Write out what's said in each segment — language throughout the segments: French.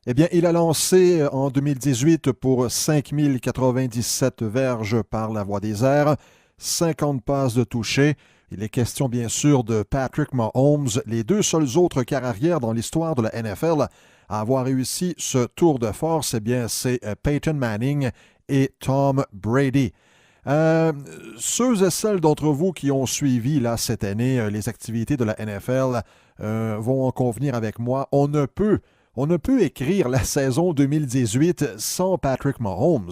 Eh bien, il a lancé en 2018 pour 5097 verges par la voie des airs, 50 passes de toucher. Il est question bien sûr de Patrick Mahomes, les deux seuls autres carrières dans l'histoire de la NFL à avoir réussi ce tour de force, eh bien, c'est Peyton Manning et Tom Brady. Euh, Ceux et celles d'entre vous qui ont suivi là, cette année les activités de la NFL vont en convenir avec moi. On ne peut écrire la saison 2018 sans Patrick Mahomes.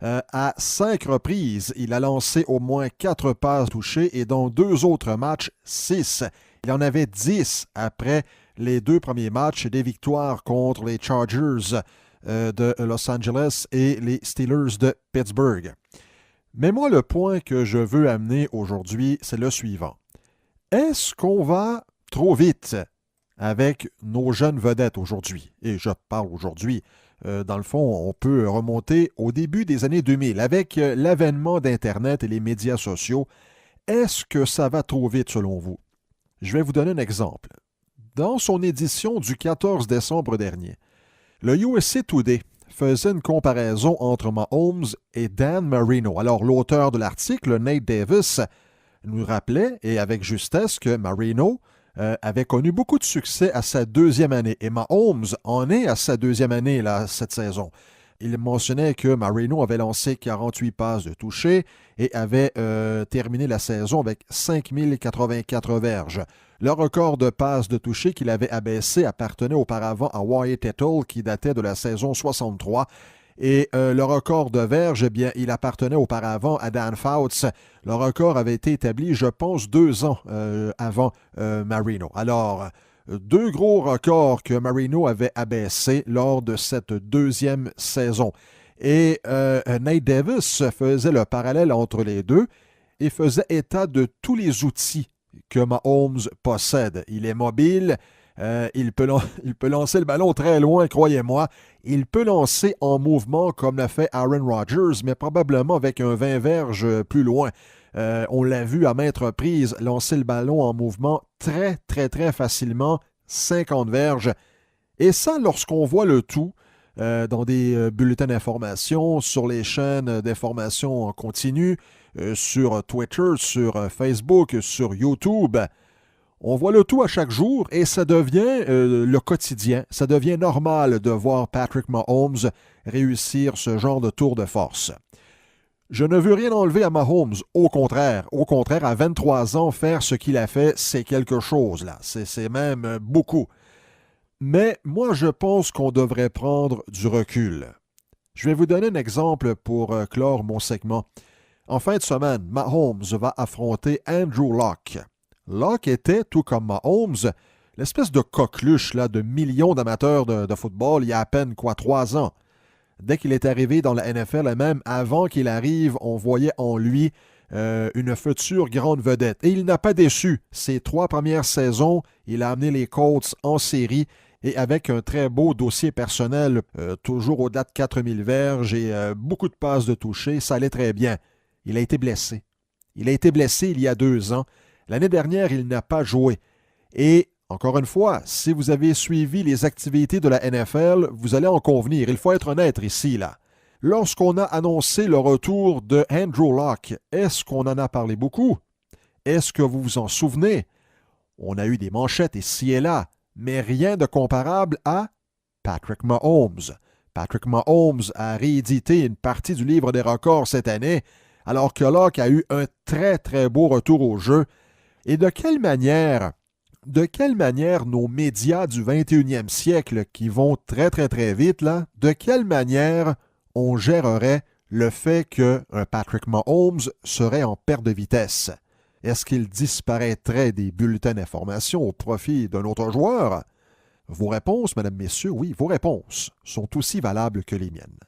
À 5 reprises, il a lancé au moins 4 passes touchées et dans 2 autres matchs, 6. Il en avait 10 après les 2 premiers matchs des victoires contre les Chargers de Los Angeles et les Steelers de Pittsburgh. Mais moi, le point que je veux amener aujourd'hui, c'est le suivant. Est-ce qu'on va trop vite avec nos jeunes vedettes aujourd'hui? Et je parle aujourd'hui. Dans le fond, on peut remonter au début des années 2000. Avec l'avènement d'Internet et les médias sociaux, est-ce que ça va trop vite selon vous? Je vais vous donner un exemple. Dans son édition du 14 décembre dernier, le USA Today faisait une comparaison entre Mahomes et Dan Marino. Alors, l'auteur de l'article, Nate Davis, nous rappelait, et avec justesse, que Marino avait connu beaucoup de succès à sa 2e année. Et Mahomes en est à sa 2e année là, cette saison. Il mentionnait que Marino avait lancé 48 passes de toucher et avait terminé la saison avec 5084 verges. Le record de passes de toucher qu'il avait abaissé appartenait auparavant à Wyatt Ettle qui datait de la saison 63. Et le record de verges, eh bien, il appartenait auparavant à Dan Fouts. Le record avait été établi, je pense, 2 ans avant Marino. Alors, 2 gros records que Marino avait abaissés lors de cette 2e saison. Et Nate Davis faisait le parallèle entre les deux et faisait état de tous les outils que Mahomes possède. Il est mobile, il peut lancer le ballon très loin, croyez-moi. Il peut lancer en mouvement comme l'a fait Aaron Rodgers, mais probablement avec un 20 verges plus loin. On l'a vu à maintes reprises lancer le ballon en mouvement très, très, très facilement, 50 verges. Et ça, lorsqu'on voit le tout dans des bulletins d'information, sur les chaînes d'information en continu, sur Twitter, sur Facebook, sur YouTube, on voit le tout à chaque jour et ça devient le quotidien. Ça devient normal de voir Patrick Mahomes réussir ce genre de tour de force. Je ne veux rien enlever à Mahomes, au contraire. Au contraire, à 23 ans, faire ce qu'il a fait, c'est quelque chose, là. C'est même beaucoup. Mais moi, je pense qu'on devrait prendre du recul. Je vais vous donner un exemple pour clore mon segment. En fin de semaine, Mahomes va affronter Andrew Luck. Luck était, tout comme Mahomes, l'espèce de coqueluche là, de millions d'amateurs de football il y a à peine 3 ans. Dès qu'il est arrivé dans la NFL, et même avant qu'il arrive, on voyait en lui une future grande vedette. Et il n'a pas déçu. Ses 3 premières saisons, il a amené les Colts en série et avec un très beau dossier personnel, toujours au-delà de 4000 verges et beaucoup de passes de toucher, ça allait très bien. Il a été blessé. Il a été blessé il y a 2 ans. L'année dernière, il n'a pas joué. Et encore une fois, si vous avez suivi les activités de la NFL, vous allez en convenir. Il faut être honnête ici, là. Lorsqu'on a annoncé le retour de Andrew Luck, est-ce qu'on en a parlé beaucoup? Est-ce que vous vous en souvenez? On a eu des manchettes ici et là, mais rien de comparable à Patrick Mahomes. Patrick Mahomes a réédité une partie du livre des records cette année, alors que Luck a eu un très très beau retour au jeu. Et de quelle manière nos médias du 21e siècle qui vont très très très vite, là, de quelle manière on gérerait le fait qu'un Patrick Mahomes serait en perte de vitesse? Est-ce qu'il disparaîtrait des bulletins d'information au profit d'un autre joueur? Vos réponses, mesdames, messieurs, oui, vos réponses sont aussi valables que les miennes.